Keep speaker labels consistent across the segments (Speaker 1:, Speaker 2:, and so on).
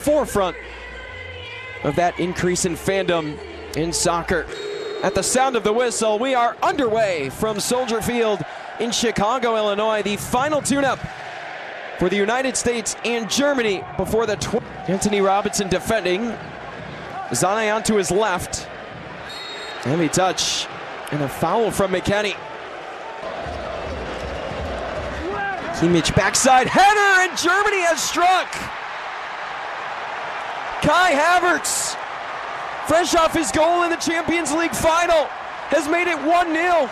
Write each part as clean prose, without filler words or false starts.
Speaker 1: Forefront of that increase in fandom in soccer. At the sound of the whistle, we are underway from Soldier Field in Chicago, Illinois. The final tune-up for the United States and Germany before the Anthony Robinson defending. Zane onto his left. Heavy touch and a foul from McKennie. Kimmich backside header, and Germany has struck. Kai Havertz, fresh off his goal in the Champions League final, has made it 1-0.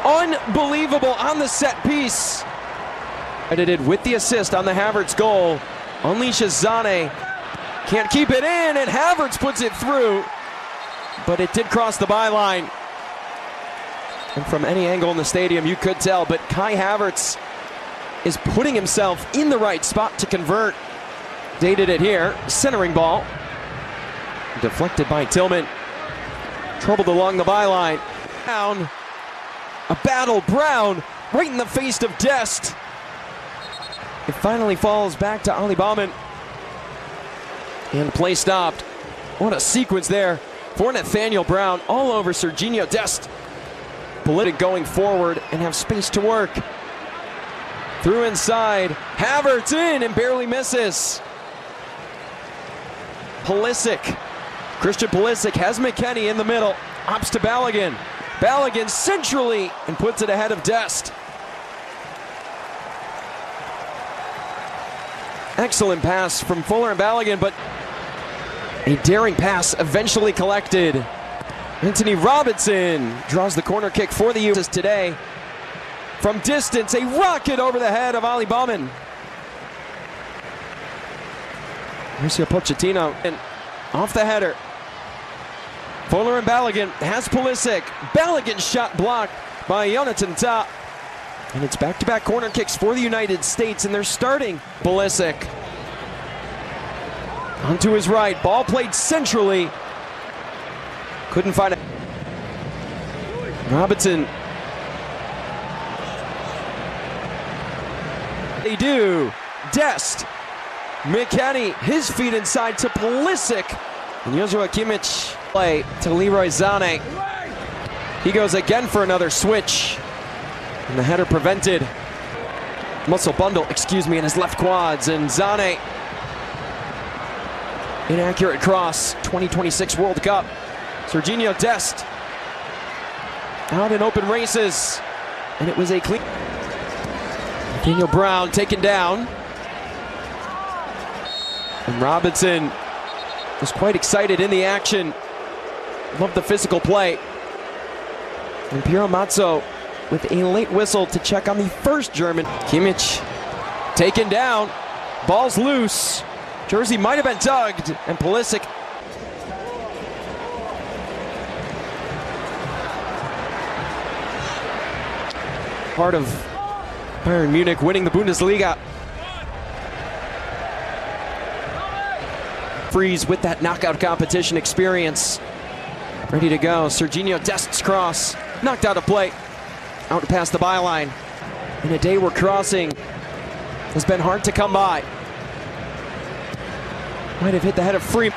Speaker 1: Unbelievable on the set piece. Edited with the assist on the Havertz goal. Unleashes Zane. Can't keep it in, and Havertz puts it through. But it did cross the byline. And from any angle in the stadium, you could tell. But Kai Havertz is putting himself in the right spot to convert. Dated it here. Centering ball. Deflected by Tillman. Troubled along the byline. Down. A battle. Brown right in the face of Dest. It finally falls back to Ali Baumann. And play stopped. What a sequence there for Nathaniel Brown. All over Serginho Dest. Politic going forward and have space to work. Through inside. Havertz in and barely misses. Pulisic. Christian Pulisic has McKennie in the middle. Ops to Balogun. Balogun centrally and puts it ahead of Dest. Excellent pass from Fuller and Balogun, but a daring pass eventually collected. Anthony Robinson draws the corner kick for the U.S. today. From distance, a rocket over the head of Ali Baumann. Mauricio Pochettino and off the header. Fuller and Balogun has Pulisic. Balogun shot blocked by Jonathan Tah. And it's back-to-back corner kicks for the United States, and they're starting. Pulisic onto his right. Ball played centrally. Couldn't find it. Robinson. They do. Dest. McKennie. His feet inside to Pulisic. And Joshua Kimmich play to Leroy Zane. He goes again for another switch. And the header prevented. Muscle bundle, in his left quads. And Zane. Inaccurate cross. 2026 World Cup. Serginho Dest. Out in open races. And it was a clean. Nathaniel Brown taken down. And Robinson was quite excited in the action. Loved the physical play. And Piero Mazzo with a late whistle to check on the first German. Kimmich taken down. Ball's loose. Jersey might have been tugged. And Pulisic. Part of Bayern Munich winning the Bundesliga. Freeze with that knockout competition experience. Ready to go. Serginho Dest's cross. Knocked out of play. Out past the byline. In a day where crossing has been hard to come by. Might have hit the head of Free.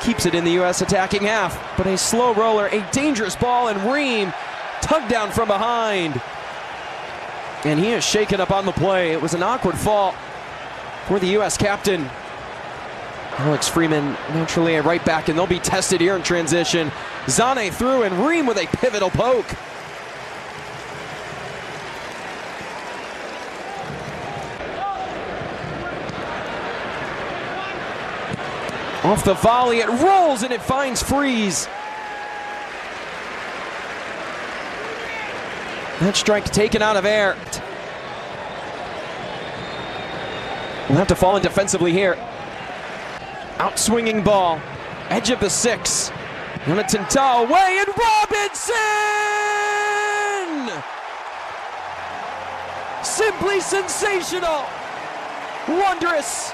Speaker 1: Keeps it in the U.S. attacking half. But a slow roller, a dangerous ball, and Ream tugged down from behind. And he is shaken up on the play. It was an awkward fall for the U.S. captain. Alex Freeman naturally a right back, and they'll be tested here in transition. Zane through, and Ream with a pivotal poke. Off the volley, it rolls and it finds Freeze. That strike taken out of air. We'll have to fall in defensively here. Outswinging ball. Edge of the 6. Jonathan Tah away, and Robinson! Simply sensational. Wondrous.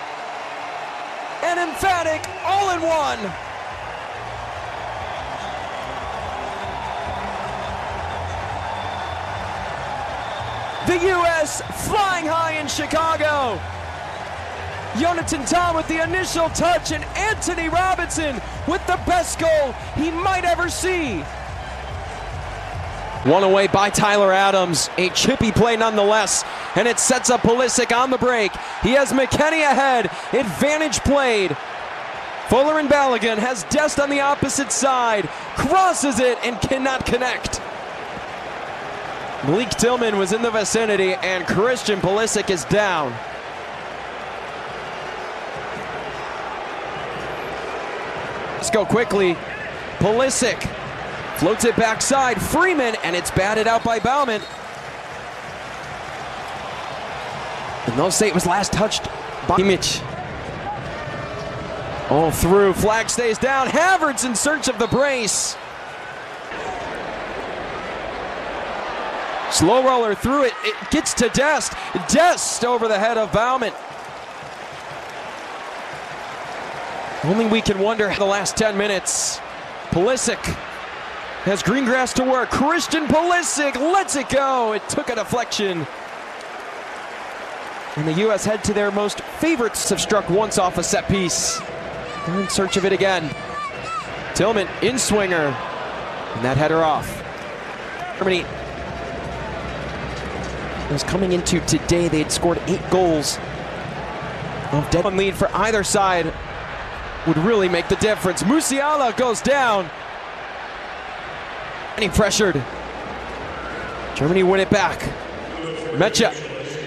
Speaker 1: And emphatic, all in one. The U.S. flying high in Chicago. Jonathan Tom with the initial touch, and Anthony Robinson with the best goal he might ever see. One away by Tyler Adams, a chippy play nonetheless, and it sets up Pulisic on the break. He has McKennie ahead, advantage played. Fuller and Balogun has Dest on the opposite side, crosses it and cannot connect. Malik Tillman was in the vicinity, and Christian Pulisic is down. Let's go quickly. Pulisic floats it backside. Freeman, and it's batted out by Baumann. And they'll say it was last touched by Kimmich. All through, flag stays down. Havertz in search of the brace. Slow roller through it. It gets to Dest. Dest over the head of Baumann. Only we can wonder the last 10 minutes. Pulisic has Greengrass to work. Christian Pulisic lets it go. It took a deflection. And the U.S. head to their most favorites have struck once off a set piece. They're in search of it again. Tillman in swinger. And that header off. Germany was coming into today. They had scored 8 goals. Dead on lead for either side would really make the difference. Musiala goes down. And he pressured. Germany win it back. Mecha,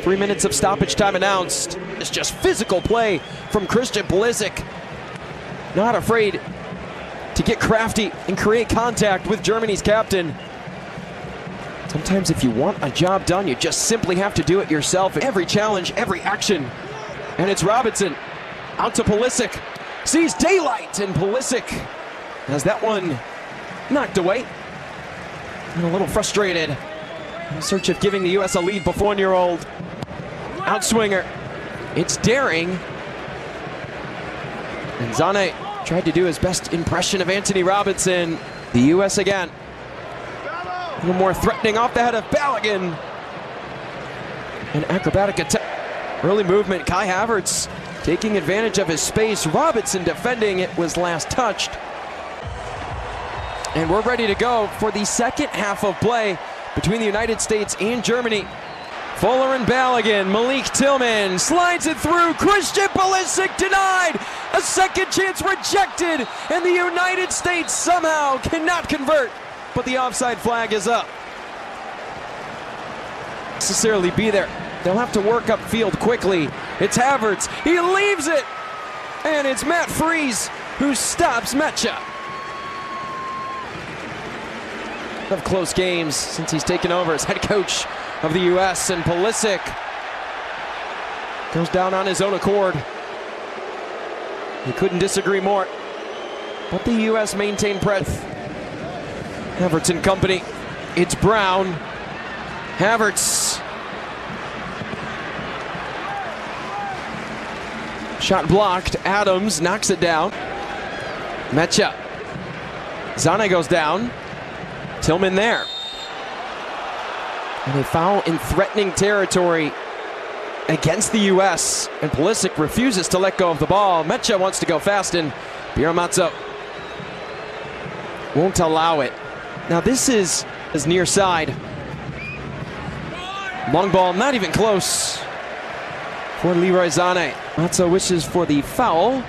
Speaker 1: 3 minutes of stoppage time announced. It's just physical play from Christian Pulisic. Not afraid to get crafty and create contact with Germany's captain. Sometimes if you want a job done, you just simply have to do it yourself. Every challenge, every action. And it's Robinson out to Pulisic. Sees daylight, and Pulisic has that one knocked away. And a little frustrated in search of giving the U.S. a lead before 1-year-old. Outswinger. It's daring. And Zane tried to do his best impression of Anthony Robinson. The U.S. again. A little more threatening off the head of Balogun. An acrobatic attack. Early movement, Kai Havertz taking advantage of his space. Robinson defending, it was last touched. And we're ready to go for the second half of play between the United States and Germany. Fuller and Balogun, Malik Tillman slides it through. Christian Pulisic denied. A second chance rejected, and the United States somehow cannot convert. But the offside flag is up. Necessarily be there. They'll have to work upfield quickly. It's Havertz. He leaves it. And it's Matt Freese who stops Mecha. Of close games since he's taken over as head coach of the U.S. And Pulisic goes down on his own accord. He couldn't disagree more. But the U.S. maintained press. Havertz and company. It's Brown. Havertz. Shot blocked. Adams knocks it down. Mecha. Zane goes down. Tillman there. And a foul in threatening territory against the U.S. And Pulisic refuses to let go of the ball. Mecha wants to go fast, and Bieramazzo won't allow it. Now this is near side. Long ball, not even close for Leroy Zane. Mazzo wishes for the foul.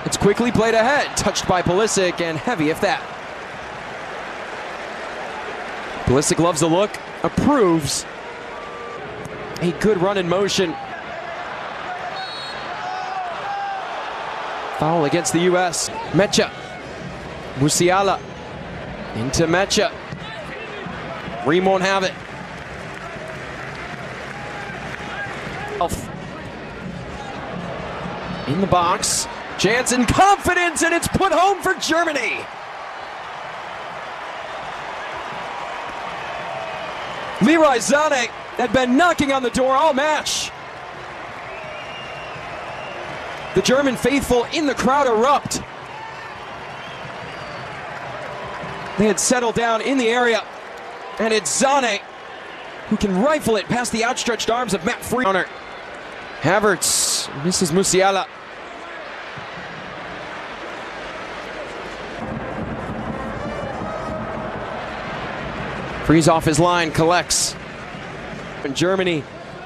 Speaker 1: It's quickly played ahead, touched by Pulisic, and heavy if that. Pulisic loves the look, approves. A good run in motion. Foul against the U.S. Mecha. Musiala. Into Mecha. Ream won't have it. In the box. Chance and confidence, and it's put home for Germany. Leroy Zane had been knocking on the door all match. The German faithful in the crowd erupt. They had settled down in the area, and it's Zane who can rifle it past the outstretched arms of Matt Free. Havertz misses Musiala. Frees off his line, collects. And Germany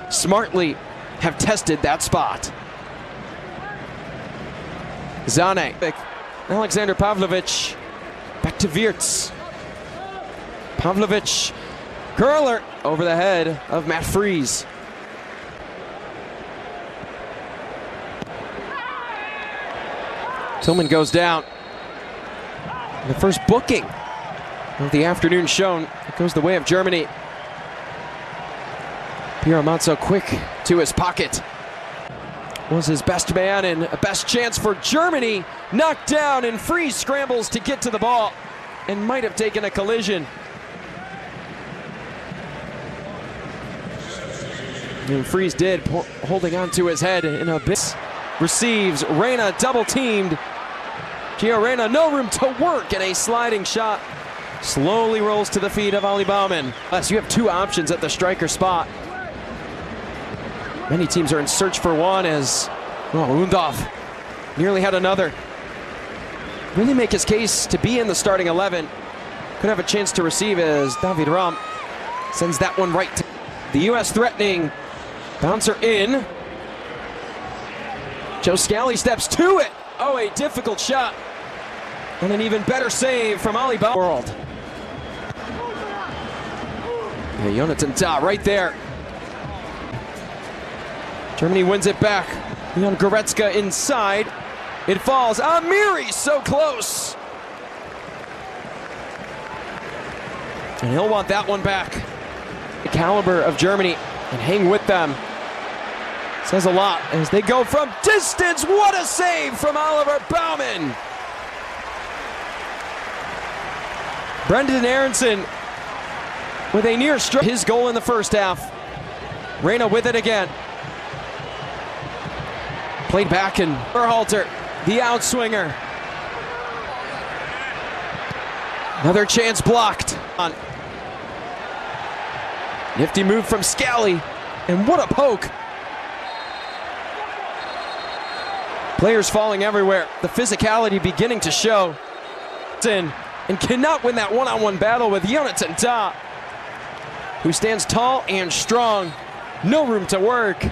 Speaker 1: smartly have tested that spot. Zane, Alexander Pavlovic, back to Wirtz. Pavlovic, curler over the head of Matt Freeze. Tillman goes down. The first booking of the afternoon shown. It goes the way of Germany. Piero Mazzo quick to his pocket. Was his best man and a best chance for Germany. Knocked down, and Freeze scrambles to get to the ball and might have taken a collision. And Freeze did, holding on to his head in a bit. Receives, Reyna double teamed. Gio Reyna, no room to work, and a sliding shot slowly rolls to the feet of Ali Baumann. Plus, you have two options at the striker spot. Many teams are in search for one, as Undorf nearly had another. Really make his case to be in the starting 11. Could have a chance to receive as David Raum sends that one right to the U.S. threatening. Bouncer in. Joe Scally steps to it. Oh, a difficult shot. And an even better save from Ali Baumann. World. Yeah, Jonathan Tah right there. Germany wins it back. Leon Goretzka inside. It falls. Amiri so close. And he'll want that one back. The caliber of Germany and hang with them. Says a lot as they go from distance. What a save from Oliver Baumann. Brendan Aronson with a near strike. His goal in the first half. Reyna with it again. Played back, and Berhalter, the outswinger. Another chance blocked. Nifty move from Scally, and what a poke. Players falling everywhere. The physicality beginning to show. And cannot win that one-on-one battle with Jonathan Tah, who stands tall and strong. No room to work.